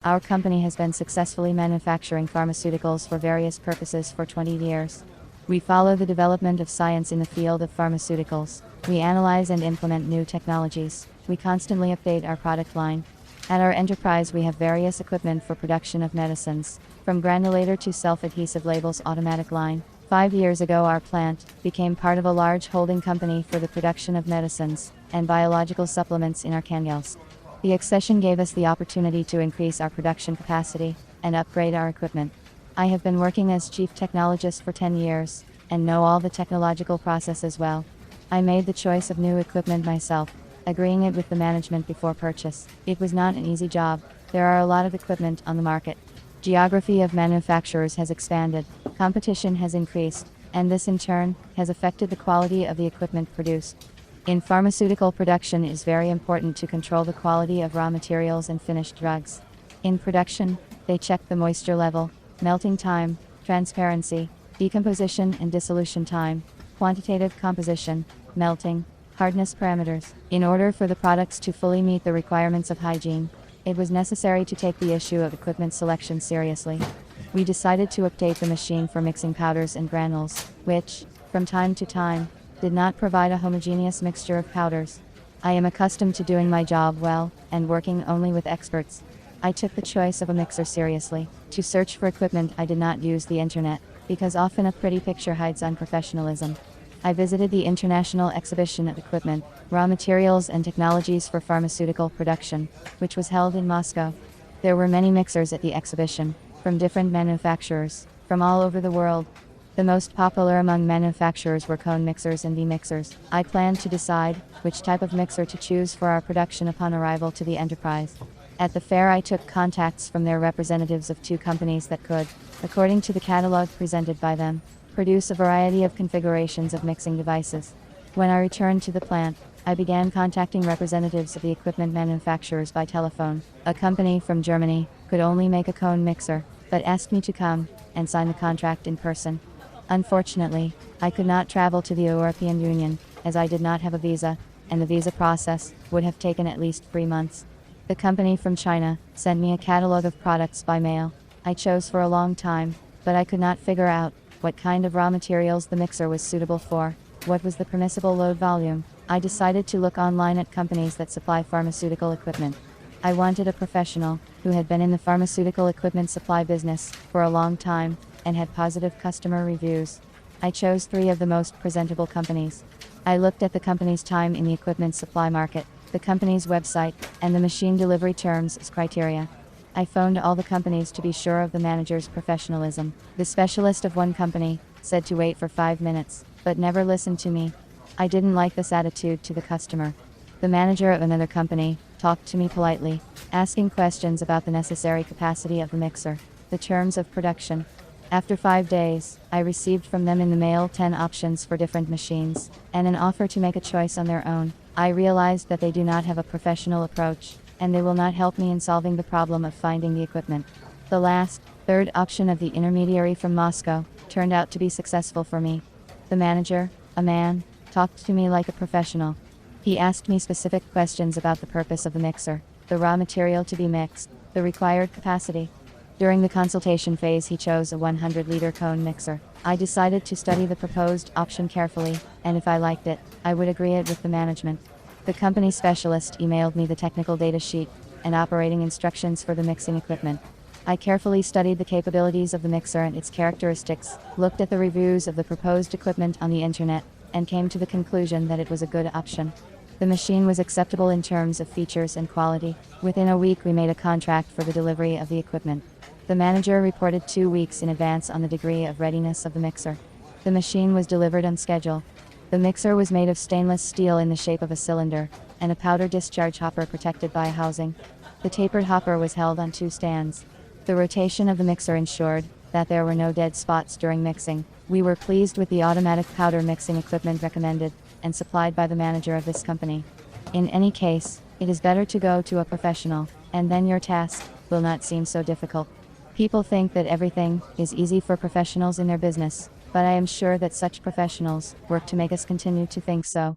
Our company has been successfully manufacturing pharmaceuticals for various purposes for 20 years. We follow the development of science in the field of pharmaceuticals. We analyze and implement new technologies. We constantly update our product line. At our enterprise, we have various equipment for production of medicines, from granulator to self-adhesive labels automatic line. 5 years ago, our plant became part of a large holding company for the production of medicines and biological supplements in Arkhangelsk. The accession gave us the opportunity to increase our production capacity and upgrade our equipment. I have been working as chief technologist for 10 years and know all the technological processes well. I made the choice of new equipment myself, agreeing it with the management before purchase. It was not an easy job. There are a lot of equipment on the market. Geography of manufacturers has expanded, competition has increased, and this in turn has affected the quality of the equipment produced. In pharmaceutical production, it is very important to control the quality of raw materials and finished drugs. In production, they check the moisture level, melting time, transparency, decomposition and dissolution time, quantitative composition, melting, hardness parameters. In order for the products to fully meet the requirements of hygiene, it was necessary to take the issue of equipment selection seriously. We decided to update the machine for mixing powders and granules, which, from time to time, did not provide a homogeneous mixture of powders. I am accustomed to doing my job well and working only with experts. I took the choice of a mixer seriously. To search for equipment, I did not use the internet, because often a pretty picture hides unprofessionalism. I visited the International Exhibition of Equipment, Raw Materials and Technologies for Pharmaceutical Production, which was held in Moscow. There were many mixers at the exhibition, from different manufacturers, from all over the world. The most popular among manufacturers were cone mixers and V-mixers. I planned to decide which type of mixer to choose for our production upon arrival to the enterprise. At the fair, I took contacts from their representatives of 2 companies that could, according to the catalog presented by them, produce a variety of configurations of mixing devices. When I returned to the plant, I began contacting representatives of the equipment manufacturers by telephone. A company from Germany could only make a cone mixer, but asked me to come and sign the contract in person. Unfortunately, I could not travel to the European Union, as I did not have a visa, and the visa process would have taken at least 3 months. The company from China sent me a catalog of products by mail. I chose for a long time, but I could not figure out what kind of raw materials the mixer was suitable for. What was the permissible load volume? I decided to look online at companies that supply pharmaceutical equipment. I wanted a professional who had been in the pharmaceutical equipment supply business for a long time and had positive customer reviews. I chose 3 of the most presentable companies. I looked at the company's time in the equipment supply market, the company's website, and the machine delivery terms as criteria. I phoned all the companies to be sure of the manager's professionalism. The specialist of one company said to wait for 5 minutes, but never listened to me. I didn't like this attitude to the customer. The manager of another company talked to me politely, asking questions about the necessary capacity of the mixer, the terms of production. After 5 days, I received from them in the mail 10 options for different machines, and an offer to make a choice on their own. I realized that they do not have a professional approach, and they will not help me in solving the problem of finding the equipment. The last, 3rd option of the intermediary from Moscow turned out to be successful for me. The manager, a man, talked to me like a professional. He asked me specific questions about the purpose of the mixer, the raw material to be mixed, the required capacity. During the consultation phase, he chose a 100-liter cone mixer. I decided to study the proposed option carefully, and if I liked it, I would agree it with the management. The company specialist emailed me the technical data sheet and operating instructions for the mixing equipment. I carefully studied the capabilities of the mixer and its characteristics, looked at the reviews of the proposed equipment on the internet, and came to the conclusion that it was a good option. The machine was acceptable in terms of features and quality. Within a week, we made a contract for the delivery of the equipment. The manager reported 2 weeks in advance on the degree of readiness of the mixer. The machine was delivered on schedule. The mixer was made of stainless steel in the shape of a cylinder, and a powder discharge hopper protected by a housing. The tapered hopper was held on 2 stands. The rotation of the mixer ensured that there were no dead spots during mixing. We were pleased with the automatic powder mixing equipment recommended and supplied by the manager of this company. In any case, it is better to go to a professional, and then your task will not seem so difficult. People think that everything is easy for professionals in their business, but I am sure that such professionals work to make us continue to think so.